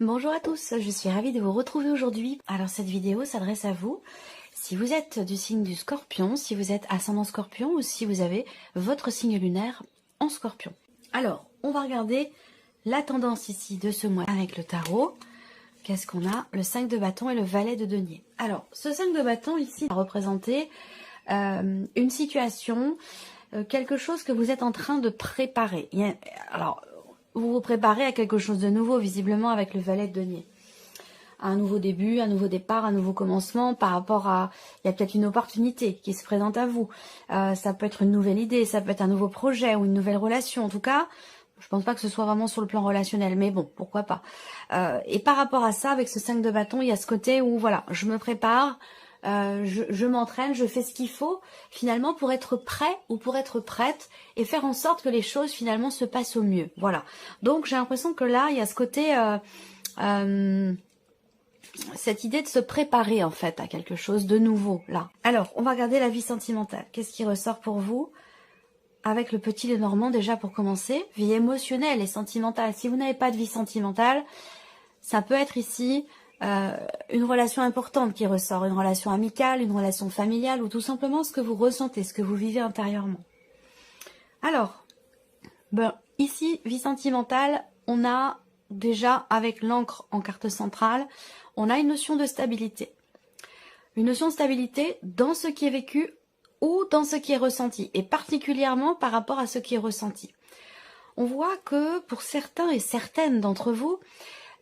Bonjour à tous, je suis ravie de vous retrouver aujourd'hui. Alors cette vidéo s'adresse à vous si vous êtes du signe du Scorpion, si vous êtes ascendant Scorpion ou si vous avez votre signe lunaire en Scorpion. Alors, on va regarder la tendance ici de ce mois avec le tarot. Qu'est-ce qu'on a? Le 5 de bâton et le valet de denier. Alors, ce 5 de bâton ici va représenter une situation, quelque chose que vous êtes en train de préparer. Alors, vous vous préparez à quelque chose de nouveau, visiblement, avec le valet de denier. Un nouveau début, un nouveau départ, un nouveau commencement par rapport à... Il y a peut-être une opportunité qui se présente à vous. Ça peut être une nouvelle idée, ça peut être un nouveau projet ou une nouvelle relation. En tout cas, je pense pas que ce soit vraiment sur le plan relationnel, mais bon, pourquoi pas. Et par rapport à ça, avec ce 5 de bâton, il y a ce côté où, voilà, je me prépare, je m'entraîne, je fais ce qu'il faut finalement pour être prêt ou pour être prête et faire en sorte que les choses finalement se passent au mieux. Voilà. Donc j'ai l'impression que là il y a ce côté, cette idée de se préparer en fait à quelque chose de nouveau là. Alors on va regarder la vie sentimentale. Qu'est-ce qui ressort pour vous avec le petit Lenormand déjà pour commencer? Vie émotionnelle et sentimentale. Si vous n'avez pas de vie sentimentale, ça peut être ici une relation importante qui ressort, une relation amicale, une relation familiale ou tout simplement ce que vous ressentez, ce que vous vivez intérieurement. Alors, ici, vie sentimentale, on a déjà avec l'encre en carte centrale, on a une notion de stabilité. Une notion de stabilité dans ce qui est vécu ou dans ce qui est ressenti et particulièrement par rapport à ce qui est ressenti. On voit que pour certains et certaines d'entre vous,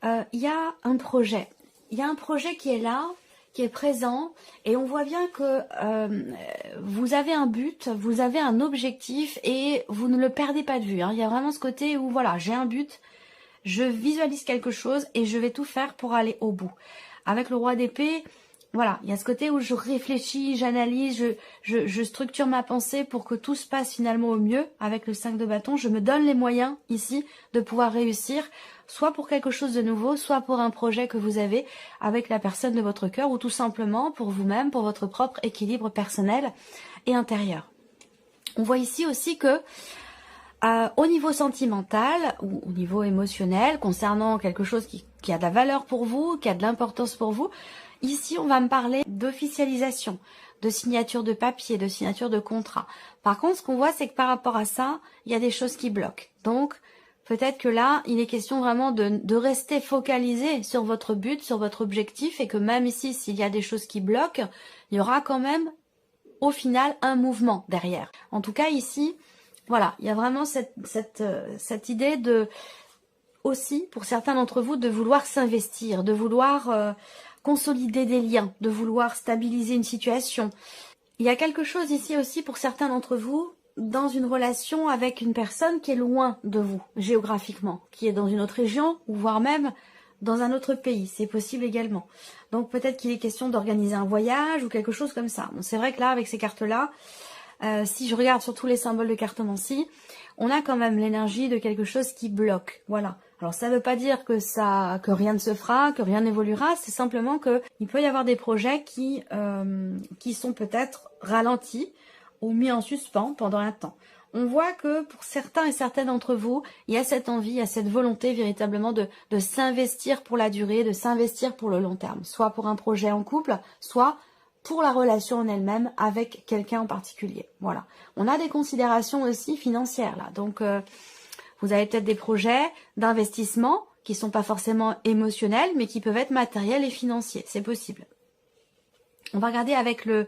il y a un projet. Il y a un projet qui est là, qui est présent, et on voit bien que vous avez un but, vous avez un objectif, et vous ne le perdez pas de vue. Il y a vraiment ce côté où, voilà, j'ai un but, je visualise quelque chose, et je vais tout faire pour aller au bout. Avec le roi d'épée, voilà, il y a ce côté où je réfléchis, j'analyse, je structure ma pensée pour que tout se passe finalement au mieux. Avec le 5 de bâton, je me donne les moyens ici de pouvoir réussir, soit pour quelque chose de nouveau, soit pour un projet que vous avez avec la personne de votre cœur, ou tout simplement pour vous-même, pour votre propre équilibre personnel et intérieur. On voit ici aussi que au niveau sentimental ou au niveau émotionnel, concernant quelque chose qui a de la valeur pour vous, qui a de l'importance pour vous, ici on va me parler d'officialisation, de signature de papier, de signature de contrat. Par contre, ce qu'on voit, c'est que par rapport à ça, il y a des choses qui bloquent. Donc, peut-être que là, il est question vraiment de rester focalisé sur votre but, sur votre objectif, et que même ici, s'il y a des choses qui bloquent, il y aura quand même, au final, un mouvement derrière. En tout cas, ici, voilà, il y a vraiment cette idée de, aussi, pour certains d'entre vous, de vouloir s'investir, de vouloir consolider des liens, de vouloir stabiliser une situation. Il y a quelque chose ici aussi pour certains d'entre vous, dans une relation avec une personne qui est loin de vous, géographiquement, qui est dans une autre région, ou voire même dans un autre pays, c'est possible également. Donc peut-être qu'il est question d'organiser un voyage ou quelque chose comme ça. Bon, c'est vrai que là, avec ces cartes-là, si je regarde sur tous les symboles de cartomancie, on a quand même l'énergie de quelque chose qui bloque. Voilà. Alors ça ne veut pas dire que rien ne se fera, que rien n'évoluera, c'est simplement que il peut y avoir des projets qui sont peut-être ralentis ou mis en suspens pendant un temps. On voit que pour certains et certaines d'entre vous, il y a cette envie, il y a cette volonté véritablement de s'investir pour la durée, de s'investir pour le long terme, soit pour un projet en couple, soit pour la relation en elle-même avec quelqu'un en particulier. Voilà. On a des considérations aussi financières là. Donc, vous avez peut-être des projets d'investissement qui ne sont pas forcément émotionnels, mais qui peuvent être matériels et financiers. C'est possible. On va regarder avec le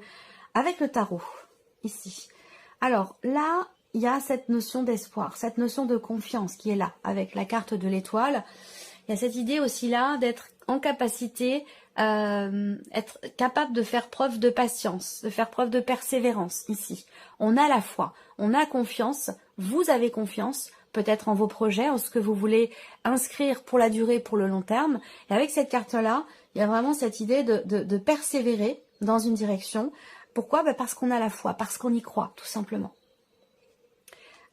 tarot, ici. Alors, là, il y a cette notion d'espoir, cette notion de confiance qui est là, avec la carte de l'étoile. Il y a cette idée aussi là d'être en capacité, être capable de faire preuve de patience, de faire preuve de persévérance ici. On a la foi, on a confiance, vous avez confiance, peut-être en vos projets, en ce que vous voulez inscrire pour la durée, pour le long terme. Et avec cette carte-là, il y a vraiment cette idée de persévérer dans une direction. Pourquoi? Parce qu'on a la foi, parce qu'on y croit, tout simplement.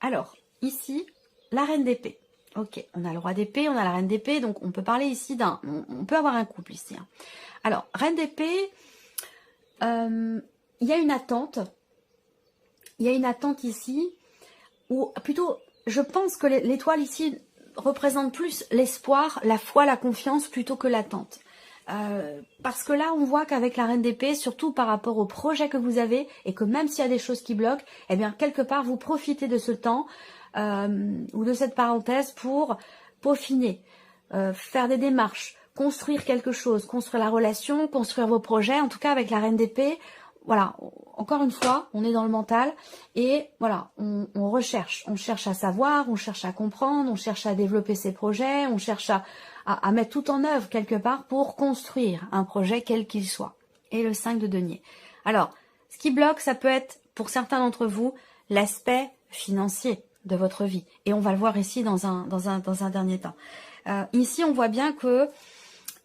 Alors, ici, la reine d'épée. Ok, on a le roi d'épée, on a la reine d'épée, donc on peut parler ici on peut avoir un couple ici. Hein. Alors, reine d'épée, il y a une attente. Il y a une attente ici, ou plutôt, je pense que l'étoile ici représente plus l'espoir, la foi, la confiance plutôt que l'attente. Parce que là, on voit qu'avec la reine d'épée, surtout par rapport au projet que vous avez, et que même s'il y a des choses qui bloquent, eh bien, quelque part, vous profitez de ce temps ou de cette parenthèse pour peaufiner, faire des démarches, construire quelque chose, construire la relation, construire vos projets. En tout cas, avec la reine d'épée, voilà, encore une fois, on est dans le mental et voilà, on recherche. On cherche à savoir, on cherche à comprendre, on cherche à développer ses projets, on cherche à mettre tout en œuvre quelque part pour construire un projet quel qu'il soit. Et le 5 de denier. Alors, ce qui bloque, ça peut être, pour certains d'entre vous, l'aspect financier de votre vie. Et on va le voir ici dans un dernier temps. Ici, on voit bien que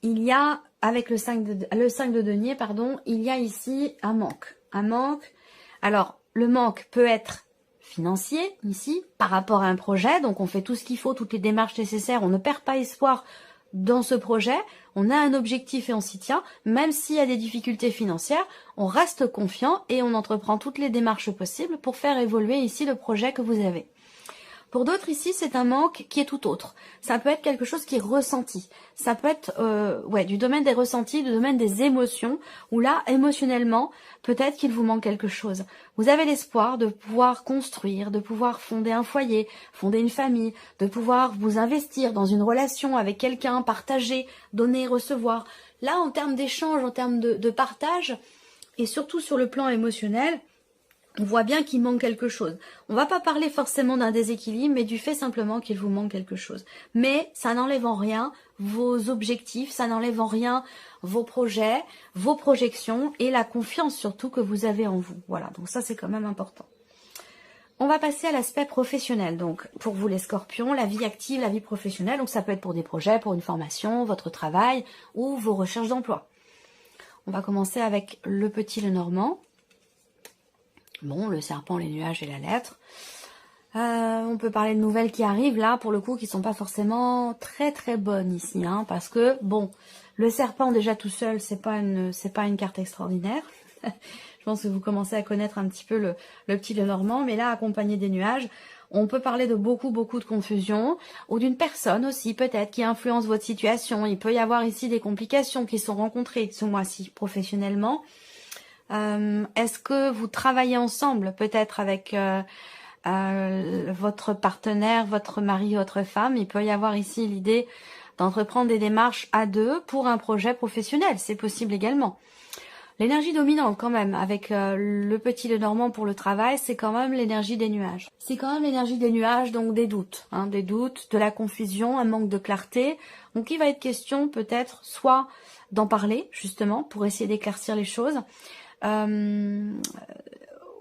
il y a, avec le 5 de denier, pardon, il y a ici un manque. Un manque. Alors, le manque peut être financier, ici, par rapport à un projet. Donc, on fait tout ce qu'il faut, toutes les démarches nécessaires. On ne perd pas espoir dans ce projet. On a un objectif et on s'y tient. Même s'il y a des difficultés financières, on reste confiant et on entreprend toutes les démarches possibles pour faire évoluer ici le projet que vous avez. Pour d'autres ici, c'est un manque qui est tout autre. Ça peut être quelque chose qui est ressenti. Ça peut être du domaine des ressentis, du domaine des émotions, où là, émotionnellement, peut-être qu'il vous manque quelque chose. Vous avez l'espoir de pouvoir construire, de pouvoir fonder un foyer, fonder une famille, de pouvoir vous investir dans une relation avec quelqu'un, partager, donner, recevoir. Là, en termes d'échange, en termes de partage, et surtout sur le plan émotionnel, on voit bien qu'il manque quelque chose. On va pas parler forcément d'un déséquilibre, mais du fait simplement qu'il vous manque quelque chose. Mais ça n'enlève en rien vos objectifs, ça n'enlève en rien vos projets, vos projections et la confiance surtout que vous avez en vous. Voilà, donc ça c'est quand même important. On va passer à l'aspect professionnel. Donc pour vous les scorpions, la vie active, la vie professionnelle, donc ça peut être pour des projets, pour une formation, votre travail ou vos recherches d'emploi. On va commencer avec le petit Lenormand. Bon, le serpent, les nuages et la lettre. On peut parler de nouvelles qui arrivent là, pour le coup, qui sont pas forcément très très bonnes ici, hein, parce que bon, le serpent déjà tout seul, c'est pas une carte extraordinaire. Je pense que vous commencez à connaître un petit peu le petit Lenormand, mais là, accompagné des nuages, on peut parler de beaucoup de confusion, ou d'une personne aussi peut-être qui influence votre situation. Il peut y avoir ici des complications qui sont rencontrées ce mois-ci professionnellement. Est-ce que vous travaillez ensemble peut-être avec votre partenaire, votre mari, votre femme? Il peut y avoir ici l'idée d'entreprendre des démarches à deux pour un projet professionnel, c'est possible également. L'énergie dominante quand même avec le petit Lenormand pour le travail, c'est quand même l'énergie des nuages. C'est quand même l'énergie des nuages, donc des doutes, des doutes, de la confusion, un manque de clarté. Donc il va être question peut-être soit d'en parler justement pour essayer d'éclaircir les choses,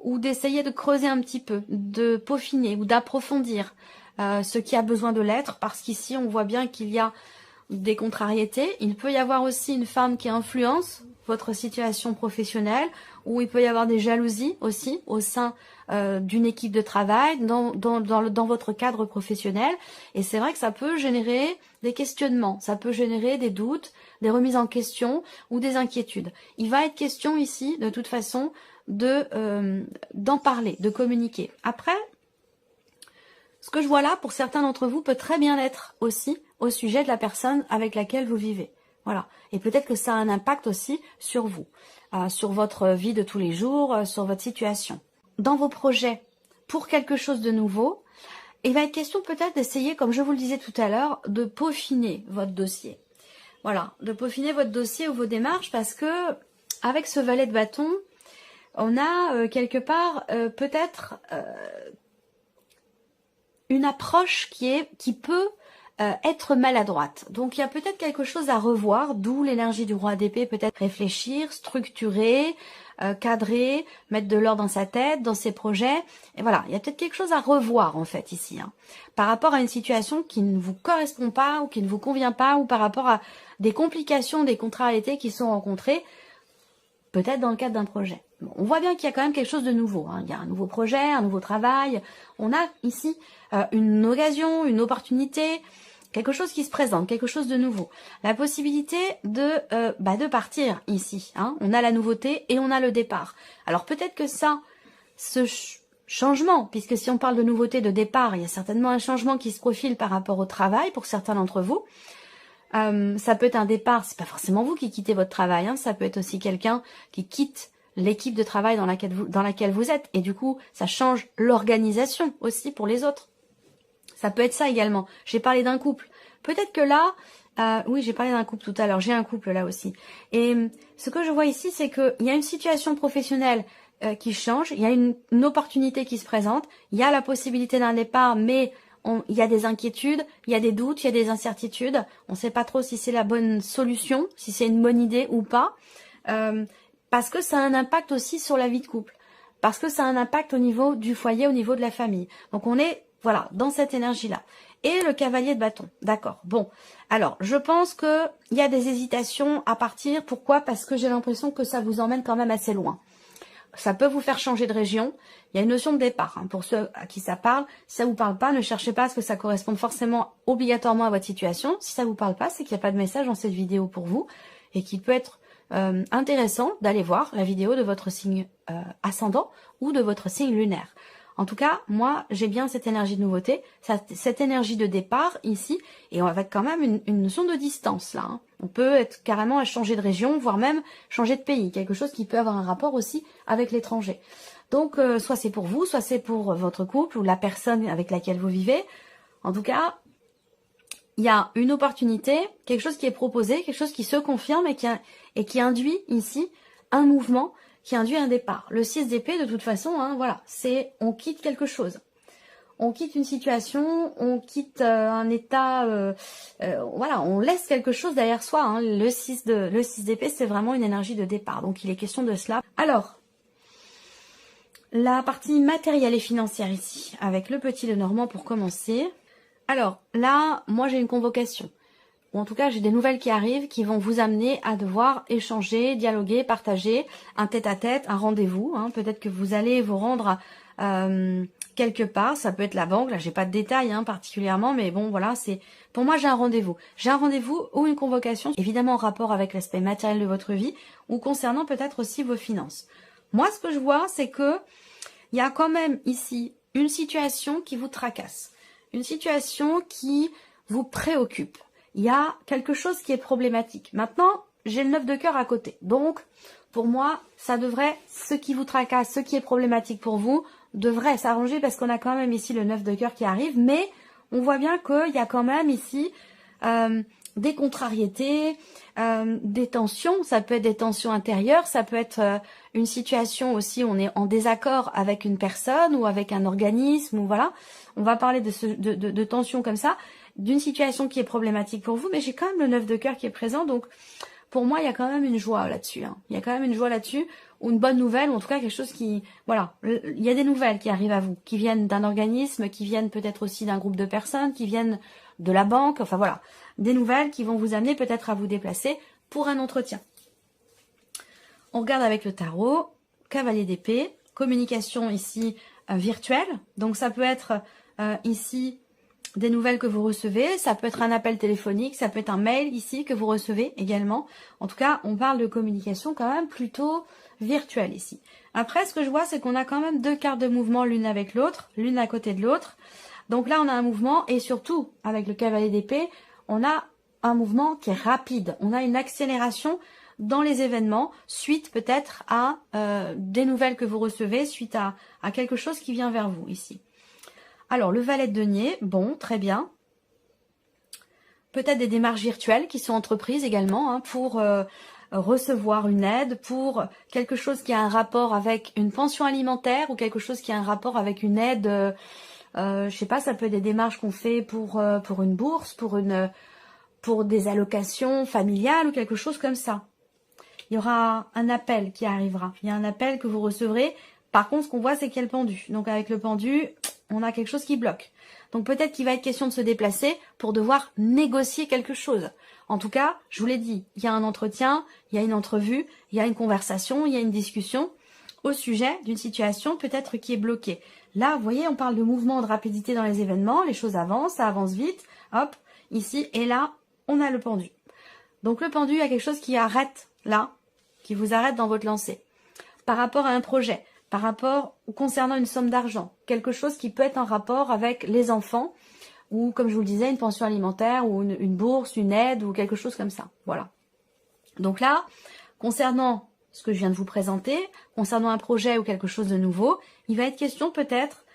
ou d'essayer de creuser un petit peu, de peaufiner ou d'approfondir ce qui a besoin de l'être, parce qu'ici on voit bien qu'il y a des contrariétés. Il peut y avoir aussi une femme qui influence votre situation professionnelle, ou il peut y avoir des jalousies aussi au sein d'une équipe de travail, dans votre cadre professionnel. Et c'est vrai que ça peut générer des questionnements, ça peut générer des doutes, des remises en question ou des inquiétudes. Il va être question ici, de toute façon, d'en parler, de communiquer. Après, ce que je vois là, pour certains d'entre vous, peut très bien être aussi au sujet de la personne avec laquelle vous vivez. Voilà. Et peut-être que ça a un impact aussi sur vous, sur votre vie de tous les jours, sur votre situation. Dans vos projets, pour quelque chose de nouveau, il va être question peut-être d'essayer, comme je vous le disais tout à l'heure, de peaufiner votre dossier. Voilà, de peaufiner votre dossier ou vos démarches, parce que avec ce valet de bâton, on a quelque part peut-être une approche qui peut être maladroite. Donc il y a peut-être quelque chose à revoir, d'où l'énergie du roi d'épée, peut-être réfléchir, structurer, cadrer, mettre de l'ordre dans sa tête, dans ses projets. Et voilà, il y a peut-être quelque chose à revoir en fait ici, par rapport à une situation qui ne vous correspond pas ou qui ne vous convient pas, ou par rapport à des complications, des contrariétés qui sont rencontrées, peut-être dans le cadre d'un projet. Bon, on voit bien qu'il y a quand même quelque chose de nouveau. Il y a un nouveau projet, un nouveau travail. On a ici une occasion, une opportunité, quelque chose qui se présente, quelque chose de nouveau. La possibilité de partir ici. On a la nouveauté et on a le départ. Alors peut-être que ça, changement, puisque si on parle de nouveauté, de départ, il y a certainement un changement qui se profile par rapport au travail pour certains d'entre vous. Ça peut être un départ, c'est pas forcément vous qui quittez votre travail, hein, ça peut être aussi quelqu'un qui quitte l'équipe de travail dans laquelle vous êtes, et du coup, ça change l'organisation aussi pour les autres. Ça peut être ça également. J'ai parlé d'un couple. Peut-être que là, oui, j'ai parlé d'un couple tout à l'heure, j'ai un couple là aussi. Et ce que je vois ici, c'est qu'il y a une situation professionnelle qui change, il y a une opportunité qui se présente, il y a la possibilité d'un départ, mais il y a des inquiétudes, il y a des doutes, il y a des incertitudes. On ne sait pas trop si c'est la bonne solution, si c'est une bonne idée ou pas, parce que ça a un impact aussi sur la vie de couple, parce que ça a un impact au niveau du foyer, au niveau de la famille. Donc on est, voilà, dans cette énergie-là. Et le cavalier de bâton, d'accord. Bon, alors je pense que il y a des hésitations à partir. Pourquoi? Parce que j'ai l'impression que ça vous emmène quand même assez loin. Ça peut vous faire changer de région. Il y a une notion de départ. Hein, pour ceux à qui ça parle, si ça vous parle pas, ne cherchez pas à ce que ça corresponde forcément obligatoirement à votre situation. Si ça vous parle pas, c'est qu'il n'y a pas de message dans cette vidéo pour vous et qu'il peut être intéressant d'aller voir la vidéo de votre signe ascendant ou de votre signe lunaire. En tout cas, moi, j'ai bien cette énergie de nouveauté, cette énergie de départ ici, et on va quand même une notion de distance là. Hein. On peut être carrément à changer de région, voire même changer de pays, quelque chose qui peut avoir un rapport aussi avec l'étranger. Donc, soit c'est pour vous, soit c'est pour votre couple ou la personne avec laquelle vous vivez. En tout cas, il y a une opportunité, quelque chose qui est proposé, quelque chose qui se confirme et qui induit ici un mouvement, qui induit un départ. Le 6 d'épée, de toute façon, hein, voilà, c'est on quitte quelque chose. On quitte une situation, on quitte un état, voilà, on laisse quelque chose derrière soi. Hein. Le 6 d'épée, c'est vraiment une énergie de départ. Donc, il est question de cela. Alors, la partie matérielle et financière ici, avec le petit Lenormand pour commencer. Alors, là, moi, j'ai une convocation. Ou en tout cas, j'ai des nouvelles qui arrivent qui vont vous amener à devoir échanger, dialoguer, partager un tête-à-tête, un rendez-vous. Hein. Peut-être que vous allez vous rendre quelque part. Ça peut être la banque. Là, j'ai pas de détails hein, particulièrement, mais bon, voilà, c'est pour moi, j'ai un rendez-vous. J'ai un rendez-vous ou une convocation, évidemment en rapport avec l'aspect matériel de votre vie ou concernant peut-être aussi vos finances. Moi, ce que je vois, c'est que il y a quand même ici une situation qui vous tracasse, une situation qui vous préoccupe. Il y a quelque chose qui est problématique. Maintenant, j'ai le 9 de cœur à côté. Donc, pour moi, ça devrait, ce qui vous tracasse, ce qui est problématique pour vous, devrait s'arranger parce qu'on a quand même ici le 9 de cœur qui arrive. Mais on voit bien qu'il y a quand même ici des contrariétés, des tensions. Ça peut être des tensions intérieures, ça peut être une situation aussi où on est en désaccord avec une personne ou avec un organisme. Ou voilà, on va parler de tensions comme ça, d'une situation qui est problématique pour vous, mais j'ai quand même le 9 de cœur qui est présent, donc pour moi, il y a quand même une joie là-dessus. Hein. Il y a quand même une joie là-dessus, ou une bonne nouvelle, ou en tout cas quelque chose qui... Voilà, il y a des nouvelles qui arrivent à vous, qui viennent d'un organisme, qui viennent peut-être aussi d'un groupe de personnes, qui viennent de la banque, enfin voilà, des nouvelles qui vont vous amener peut-être à vous déplacer pour un entretien. On regarde avec le tarot, cavalier d'épée, communication ici virtuelle, donc ça peut être ici... des nouvelles que vous recevez, ça peut être un appel téléphonique, ça peut être un mail ici que vous recevez également. En tout cas, on parle de communication quand même plutôt virtuelle ici. Après, ce que je vois, c'est qu'on a quand même deux cartes de mouvement l'une avec l'autre, l'une à côté de l'autre. Donc là, on a un mouvement et surtout, avec le cavalier d'épée, on a un mouvement qui est rapide. On a une accélération dans les événements, suite peut-être à des nouvelles que vous recevez, suite à quelque chose qui vient vers vous ici. Alors, le valet de denier, bon, très bien. Peut-être des démarches virtuelles qui sont entreprises également hein, pour recevoir une aide, pour quelque chose qui a un rapport avec une pension alimentaire ou quelque chose qui a un rapport avec une aide, je sais pas, ça peut être des démarches qu'on fait pour une bourse, pour des allocations familiales ou quelque chose comme ça. Il y aura un appel qui arrivera. Il y a un appel que vous recevrez. Par contre, ce qu'on voit, c'est qu'il y a le pendu. Donc, avec le pendu... on a quelque chose qui bloque. Donc peut-être qu'il va être question de se déplacer pour devoir négocier quelque chose. En tout cas, je vous l'ai dit, il y a un entretien, il y a une entrevue, il y a une conversation, il y a une discussion au sujet d'une situation peut-être qui est bloquée. Là, vous voyez, on parle de mouvement, de rapidité dans les événements, les choses avancent, ça avance vite, hop, ici, et là, on a le pendu. Donc le pendu, il y a quelque chose qui arrête là, qui vous arrête dans votre lancée. Par rapport à un projet, par rapport ou concernant une somme d'argent, quelque chose qui peut être en rapport avec les enfants, ou comme je vous le disais, une pension alimentaire, ou une bourse, une aide, ou quelque chose comme ça. Voilà. Donc là, concernant ce que je viens de vous présenter, concernant un projet ou quelque chose de nouveau, il va être question peut-être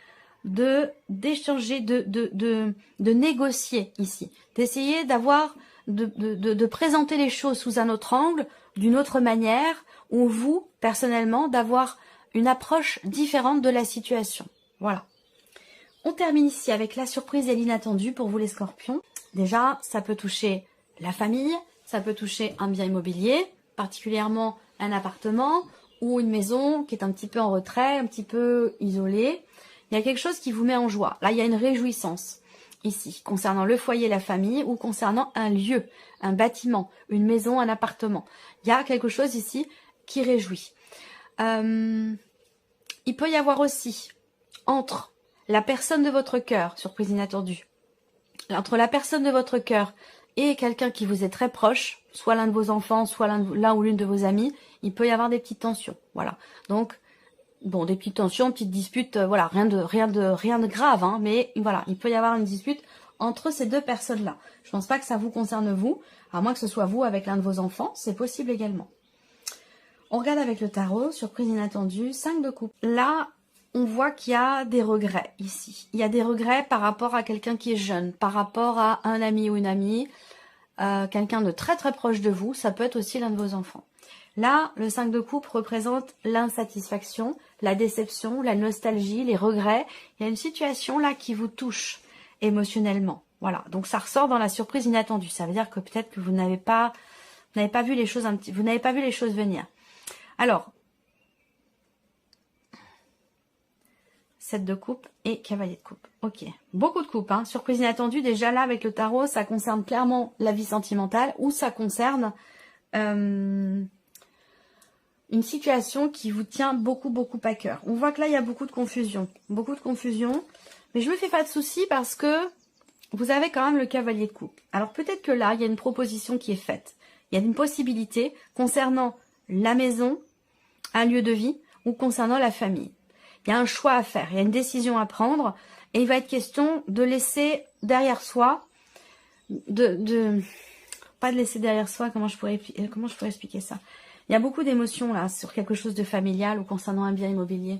d'échanger, de négocier ici, d'essayer d'avoir, de présenter les choses sous un autre angle, d'une autre manière, ou vous, personnellement, d'avoir une approche différente de la situation. Voilà. On termine ici avec la surprise et l'inattendu pour vous les scorpions. Déjà, ça peut toucher la famille, ça peut toucher un bien immobilier, particulièrement un appartement ou une maison qui est un petit peu en retrait, un petit peu isolée. Il y a quelque chose qui vous met en joie. Là, il y a une réjouissance ici, concernant le foyer, la famille, ou concernant un lieu, un bâtiment, une maison, un appartement. Il y a quelque chose ici qui réjouit. Il peut y avoir aussi, entre la personne de votre cœur, surprise inattendue, entre la personne de votre cœur et quelqu'un qui vous est très proche, soit l'un de vos enfants, soit l'un ou l'une de vos amis, il peut y avoir des petites tensions. Voilà. Donc, bon, des petites tensions, petites disputes, voilà, rien de grave, hein, mais voilà, il peut y avoir une dispute entre ces deux personnes-là. Je pense pas que ça vous concerne vous, à moins que ce soit vous avec l'un de vos enfants, c'est possible également. On regarde avec le tarot, surprise inattendue, 5 de coupe. Là, on voit qu'il y a des regrets ici. Il y a des regrets par rapport à quelqu'un qui est jeune, par rapport à un ami ou une amie, quelqu'un de très très proche de vous, ça peut être aussi l'un de vos enfants. Là, le 5 de coupe représente l'insatisfaction, la déception, la nostalgie, les regrets. Il y a une situation là qui vous touche émotionnellement. Voilà, donc ça ressort dans la surprise inattendue. Ça veut dire que peut-être que vous n'avez pas vu les choses vous n'avez pas vu les choses venir. Alors, 7 de coupe et cavalier de coupe. Ok, beaucoup de coupes, hein. Surprise inattendue, déjà là avec le tarot, ça concerne clairement la vie sentimentale ou ça concerne une situation qui vous tient beaucoup à cœur. On voit que là, il y a beaucoup de confusion, mais je me fais pas de soucis parce que vous avez quand même le cavalier de coupe. Alors peut-être que là, il y a une proposition qui est faite. Il y a une possibilité concernant la maison, un lieu de vie ou concernant la famille. Il y a un choix à faire, il y a une décision à prendre et il va être question de laisser derrière soi, pas de laisser derrière soi, comment je pourrais expliquer ça? Il y a beaucoup d'émotions là sur quelque chose de familial ou concernant un bien immobilier.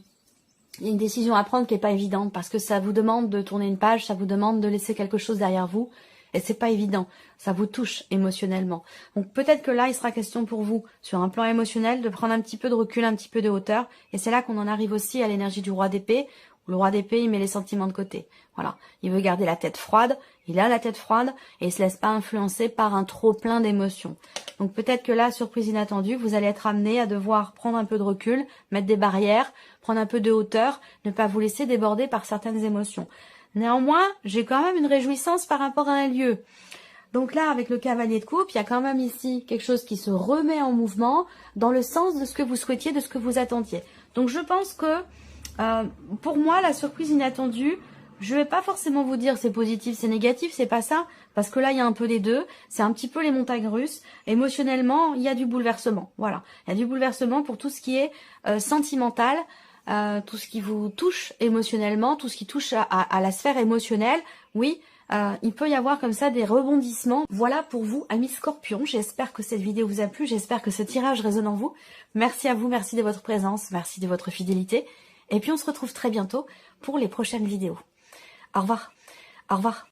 Il y a une décision à prendre qui n'est pas évidente parce que ça vous demande de tourner une page, ça vous demande de laisser quelque chose derrière vous et c'est pas évident. Ça vous touche émotionnellement. Donc peut-être que là, il sera question pour vous, sur un plan émotionnel, de prendre un petit peu de recul, un petit peu de hauteur. Et c'est là qu'on en arrive aussi à l'énergie du roi d'épée. Le roi d'épée, il met les sentiments de côté. Voilà. Il veut garder la tête froide. Il a la tête froide et il se laisse pas influencer par un trop plein d'émotions. Donc peut-être que là, surprise inattendue, vous allez être amené à devoir prendre un peu de recul, mettre des barrières, prendre un peu de hauteur, ne pas vous laisser déborder par certaines émotions. Néanmoins, j'ai quand même une réjouissance par rapport à un lieu. Donc là, avec le cavalier de coupe, il y a quand même ici quelque chose qui se remet en mouvement dans le sens de ce que vous souhaitiez, de ce que vous attendiez. Donc je pense que pour moi, la surprise inattendue, je vais pas forcément vous dire c'est positif, c'est négatif, c'est pas ça. Parce que là, il y a un peu des deux. C'est un petit peu les montagnes russes. Émotionnellement, il y a du bouleversement. Voilà. Il y a du bouleversement pour tout ce qui est sentimental. Tout ce qui vous touche émotionnellement, tout ce qui touche à la sphère émotionnelle, oui, il peut y avoir comme ça des rebondissements. Voilà pour vous, amis scorpions, j'espère que cette vidéo vous a plu, j'espère que ce tirage résonne en vous. Merci à vous, merci de votre présence, merci de votre fidélité, et puis on se retrouve très bientôt pour les prochaines vidéos. Au revoir, au revoir.